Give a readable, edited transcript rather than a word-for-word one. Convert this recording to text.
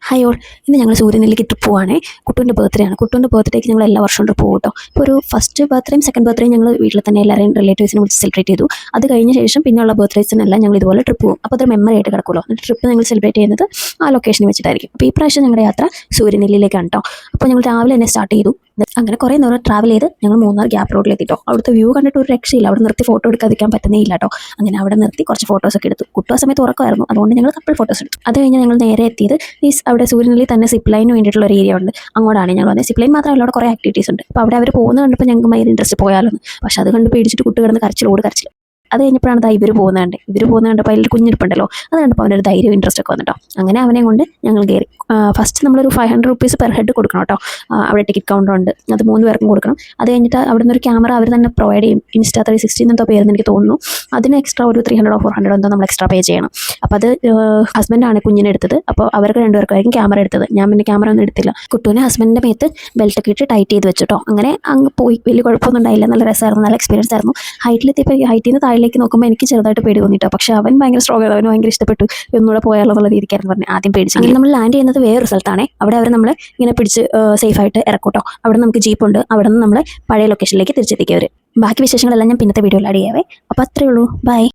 Hi all, ഇന്ന് ഞങ്ങൾ സൂര്യനെല്ലിക്ക് trip പോവാണേ. കുട്ടുവിൻ്റെ ബർത്ത്ഡേ ആണ്. കുട്ടുവിൻ്റെ ബർത്ത്ഡേക്ക് ഞങ്ങൾ എല്ലാ വർഷവും ട്രിപ്പ് പോകും കേട്ടോ. ഇപ്പോൾ ഒരു ഫസ്റ്റ് ബർത്ത്ഡേയും സെക്കൻഡ് ബർത്ത്ഡേയും ഞങ്ങൾ വീട്ടിൽ തന്നെ എല്ലാവരെയും റിലേറ്റീവ്സിനെ വിളിച്ച് സെലിബ്രേറ്റ് ചെയ്തു. അത് കഴിഞ്ഞ ശേഷം പിന്നെയുള്ള ബർത്ത്ഡേസിനെല്ലാം ഞങ്ങൾ ഇതുപോലെ ട്രിപ്പ് പോകും. അപ്പോൾ അതൊരു മെമ്മറി ആയിട്ട് കിടക്കുമല്ലോ. എന്നിട്ട് ട്രിപ്പ് ഞങ്ങൾ സെലിബ്രേറ്റ് ചെയ്യുന്നത് ആ ലൊക്കേഷനിൽ വെച്ചിട്ടായിരിക്കും. അപ്പോൾ ഈ പ്രാവശ്യം ഞങ്ങളുടെ യാത്ര സൂര്യനെല്ലിയിലേക്കാണ് കേട്ടോ. അപ്പോൾ ഞങ്ങൾ രാവിലെ തന്നെ സ്റ്റാർട്ട് ചെയ്തു. അങ്ങനെ കുറേ നേരം ട്രാവൽ ചെയ്ത് ഞങ്ങൾ മൂന്നാർ ഗ്യാപ്പ് റോഡിലെത്തിട്ടോ. അവിടുത്തെ വ്യൂ കണ്ടിട്ട് ഒരു രക്ഷയില്ല. അവിടെ നിർത്തി ഫോട്ടോ എടുക്കാതിരിക്കാൻ പറ്റുന്നേ ഇല്ല കേട്ടോ. അങ്ങനെ അവിടെ നിർത്തി കുറച്ച് ഫോട്ടോസൊക്കെ എടുത്തു. കുട്ടു ആ സമയത്ത് ഉറക്കമായിരുന്നു, അതുകൊണ്ട് ഞങ്ങൾ കപ്പിൾ ഫോട്ടോസ് എടുത്തു. അത് കഴിഞ്ഞ് ഞങ്ങൾ നേരെ എത്തിയത് അവിടെ സൂര്യനെല്ലി തന്നെ സിപ്പ് ലൈന് വേണ്ടിയിട്ടുള്ള ഒരു ഏരിയ ഉണ്ട്. അങ്ങോട്ടാണ് ഞങ്ങൾ വന്നത്. സിപ്പ് ലൈൻ മാത്രമല്ല, അവിടെ കുറേ ആക്ടിവിറ്റീസ് ഉണ്ട്. അപ്പോൾ അവിടെ അവർ പോകുന്നത് കണ്ടപ്പോൾ ഞങ്ങൾക്ക് ഭയങ്കര ഇൻട്രസ്റ്റ് പോയാലൊന്ന്. പക്ഷേ അത് കണ്ട് പേടിച്ചിട്ട് കുട്ടി കിടന്ന് കരച്ചിൽ. അത് കഴിഞ്ഞപ്പോഴാണ് ഇവർ പോകുന്നത് കണ്ടപ്പോൾ അതിൽ കുഞ്ഞിരിപ്പുണ്ടല്ലോ. അത് കണ്ടപ്പോൾ അവനൊരു ധൈര്യം ഇൻട്രസ്റ്റ് ഒക്കെ വന്നിട്ടോ. അങ്ങനെ അവനെ കൊണ്ട് ഞങ്ങൾ കയറി. ഫസ്റ്റ് നമ്മളൊരു 500 റുപ്പീസ് പെർ ഹെഡ് കൊടുക്കണം കേട്ടോ. അവിടെ ടിക്കറ്റ് കൗണ്ടർ ഉണ്ട്, അത് 3 പേർക്കും കൊടുക്കണം. അത് കഴിഞ്ഞിട്ട് അവിടെ നിന്നൊരു ക്യാമറ അവർ തന്നെ പ്രൊവൈഡ് ചെയ്യും. Insta360 എന്തോ പേരെന്ന് എനിക്ക് തോന്നുന്നു. അതിന് എക്സ്ട്രാ ഒരു 300 or 400 എന്തോ നമ്മൾ എക്സ്ട്രാ പേ ചെയ്യണം. അപ്പോൾ അത് ഹസ്ബൻഡാണ് കുഞ്ഞിനെ എടുത്തത്. അപ്പോൾ അവർക്ക് രണ്ടുപേർക്കായിരിക്കും ക്യാമറ എടുത്തത്. ഞാൻ പിന്നെ ക്യാമറ ഒന്നും എടുത്തില്ല. കുട്ടുവിനെ ഹസ്ബൻഡിൻ്റെ മേത്ത് ബെൽറ്റൊക്കെ ഇട്ട് ടൈറ്റ് ചെയ്ത് വെച്ചിട്ടോ. അങ്ങനെ അങ്ങ് പോയി. വലിയ കുഴപ്പമൊന്നും ഉണ്ടായില്ല. നല്ല രസമായിരുന്നു, നല്ല എക്സ്പീരിയൻസ് ആയിരുന്നു. ഹൈറ്റിലെത്തിയപ്പോൾ ഹൈറ്റിൽ നിന്ന് താഴേക്ക് നോക്കുമ്പോൾ എനിക്ക് ചെറുതായിട്ട് പേടി തോന്നിട്ടോ. പക്ഷേ അവൻ ഭയങ്കര സ്ട്രോങ് ആയിരുന്നു. അവന് ഭയങ്കര ഇഷ്ടപ്പെട്ടു. ഒന്നുകൂടെ പോയാലോ എന്നുള്ള രീതിക്കായിരുന്നു പറഞ്ഞത്. ആദ്യം പേടിച്ചു. അങ്ങനെ നമ്മൾ ലാൻഡ് ചെയ്യുന്നത് വേറൊരു സ്ഥലത്താണേ. അവിടെ അവർ നമ്മളെ ഇങ്ങനെ പിടിച്ച് സേഫായിട്ട് ഇറക്കൂട്ടോ. അവിടെ നമുക്ക് ജീപ്പുണ്ട്. അവിടെ നിന്ന് നമ്മളെ പഴയ ലൊക്കേഷനിലേക്ക് തിരിച്ചെത്തിക്കുക അവർ. ബാക്കി വിശേഷങ്ങളെല്ലാം ഞാൻ പിന്നത്തെ വീഡിയോയിൽ ആഡ് ചെയ്യാവേ. അപ്പോൾ അത്രയേ ഉള്ളൂ. ബൈ.